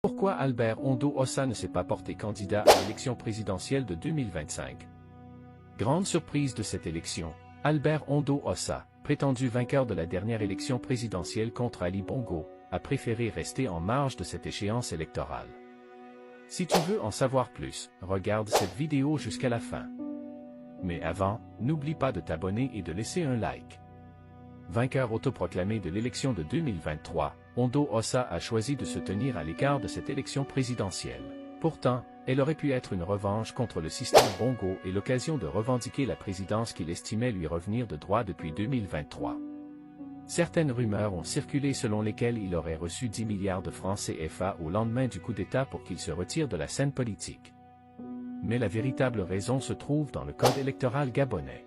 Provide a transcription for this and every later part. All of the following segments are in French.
Pourquoi Albert Ondo Ossa ne s'est pas porté candidat à l'élection présidentielle de 2025? Grande surprise de cette élection, Albert Ondo Ossa, prétendu vainqueur de la dernière élection présidentielle contre Ali Bongo, a préféré rester en marge de cette échéance électorale. Si tu veux en savoir plus, regarde cette vidéo jusqu'à la fin. Mais avant, n'oublie pas de t'abonner et de laisser un like. Vainqueur autoproclamé de l'élection de 2023, Ondo Ossa a choisi de se tenir à l'écart de cette élection présidentielle. Pourtant, elle aurait pu être une revanche contre le système Bongo et l'occasion de revendiquer la présidence qu'il estimait lui revenir de droit depuis 2023. Certaines rumeurs ont circulé selon lesquelles il aurait reçu 10 milliards de francs CFA au lendemain du coup d'État pour qu'il se retire de la scène politique. Mais la véritable raison se trouve dans le code électoral gabonais.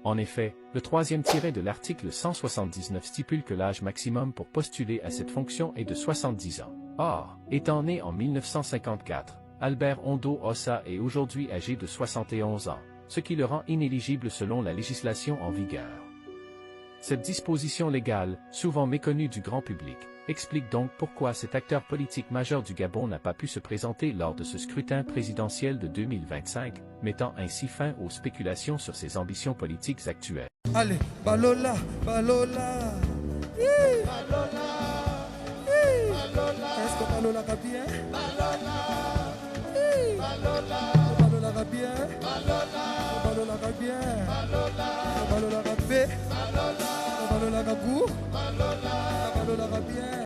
En effet, le troisième tiret de l'article 179 stipule que l'âge maximum pour postuler à cette fonction est de 70 ans. Or, étant né en 1954, Albert Ondo Ossa est aujourd'hui âgé de 71 ans, ce qui le rend inéligible selon la législation en vigueur. Cette disposition légale, souvent méconnue du grand public, explique donc pourquoi cet acteur politique majeur du Gabon n'a pas pu se présenter lors de ce scrutin présidentiel de 2025, mettant ainsi fin aux spéculations sur ses ambitions politiques actuelles. Allez, Balola, Balola, Balola, Balola. Est-ce que Balola va bien? Balola.